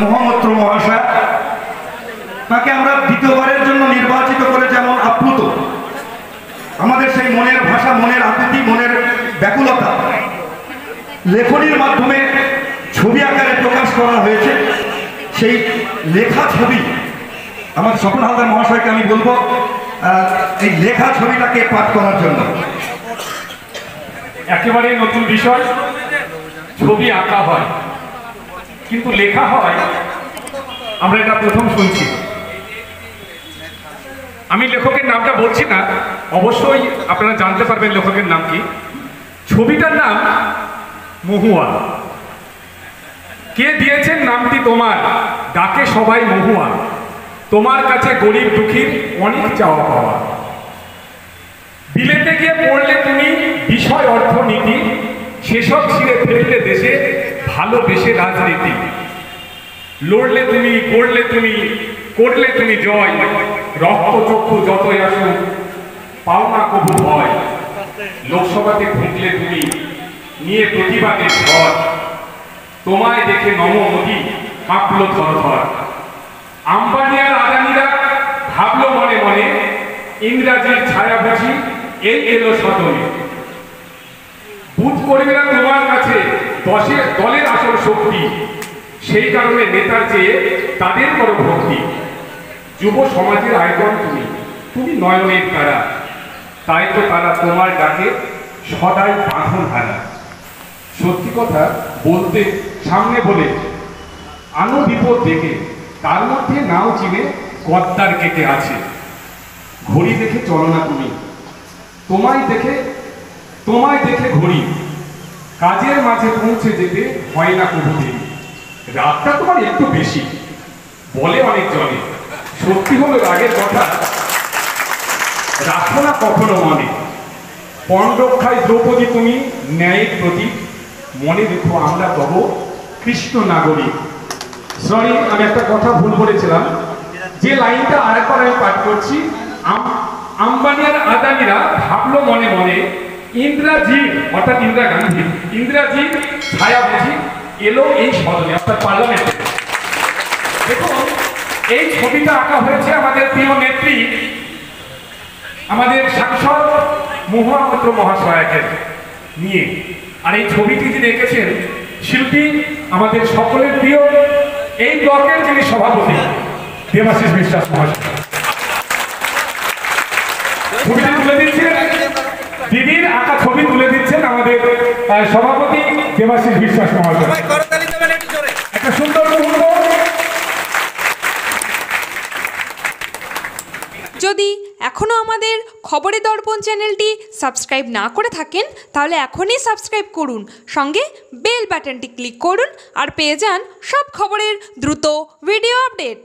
মহামৈত্র মহাশয়, তাকে আমরা দ্বিতীয়বারের জন্য নির্বাচিত করে যেমন আপ্লুত, আমাদের সেই মনের ভাষা, মনের আকুতি, মনের ব্যাকুলতা লেখনীর মাধ্যমে ছবি আকারে প্রকাশ করা হয়েছে। সেই লেখা ছবি আমার স্বপন হালদার মহাশয়কে আমি বলবো এই লেখা ছবিটাকে পাঠ করার জন্য। একেবারে নতুন বিষয়, ছবি আঁকা হয় কিন্তু লেখা হয়, আমরা এটা প্রথম শুনছি। আমি লেখকের নামটা বলছি না, অবশ্যই আপনারা জানতে পারবেন লেখকের নাম কি। ছবিটার নাম মহুয়া। কে দিয়েছেন নামটি তোমার? ডাকে সবাই মহুয়া, তোমার কাছে গরিব দুঃখীর অনেক চাওয়া পাওয়া। বিলেতে গিয়ে পড়লে তুমি বিষয় অর্থনীতি, সেসব ছিঁড়ে ফেললে দেশে ভালোবেসে রাজনীতি। লড়লে তুমি, করলে তুমি, করলে তুমি জয়, রক্তচক্ষু যতই আসুক পাও না কবু ভয়। লোকসভাতে ঢুকলে তুমি নিয়ে প্রতিবাদের ঝড়, তোমায় দেখে নমমতি কাঁপলো থরথর। আম্বানি আর আদানিরা ভাবলো মনে মনে, ইংরাজির ছায়া বুঝি এই এলো সদনে। বুথ কর্মীরা তোমার কাছে দলের আসল শক্তি, সেই কারণে নেতার চেয়ে তাদের বড় ভক্তি। যুব সমাজের আইকন তুমি, তুমি নয়নের তারা, তাই তো তারা তোমার ডাকে সদাই বাঁধন হারা। সত্যি কথা বলতে সামনে বলে আনো বিপদ দেখে, তার মধ্যে নাও চিনে গদ্দার কেটে আছে। ঘড়ি দেখে চলো না তুমি, তোমায় দেখে ঘড়ি, কাজের মাঝে পৌঁছে যেতে হয় না কবু দেরি। রাতটা তোমার একটু বেশি, বলে অনেক জনে, সত্যি হলো রাগের কথা রাখো না কখনো মনে। পণ রক্ষায় দ্রৌপদী তুমি ন্যায়ের প্রতীক, মনে রেখো আমরা তব কৃষ্ণ নাগরিক। সরি, আমি একটা কথা ভুল বলেছিলাম, যে লাইনটা আরেকবার আমি পাঠ করছি। আম্বানি আর আদানিরা ভাবলো মনে মনে, ইন্দিরাজি অর্থাৎ ইন্দিরা গান্ধী, ইন্দিরাজি ছায়া বুঝি এলো এই সদনে অর্থাৎ পার্লামেন্টে। দেখুন, এই ছবিটা আঁকা হয়েছে আমাদের প্রিয় নেত্রী, আমাদের সাংসদ মহামৈত্র মহাশয়কে নিয়ে। আর এই ছবিটি যিনি এঁকেছেন শিল্পী আমাদের সকলের প্রিয় এই ব্লকের যিনি সভাপতি দেবাশিস বিশ্বাস মহাশয়। ছবিটি তুলে দিচ্ছেন, দিদির আঁকা ছবি তুলে দিচ্ছেন আমাদের সভাপতি দেবাশিস বিশ্বাস মহাশয়। একটা সুন্দর মুহূর্ত। যদি এখনও আমাদের খবরের দর্পণ চ্যানেলটি সাবস্ক্রাইব না করে থাকেন তাহলে এখনই সাবস্ক্রাইব করুন, সঙ্গে বেল বাটনটি ক্লিক করুন আর পেয়ে যান সব খবরের দ্রুত ভিডিও আপডেট।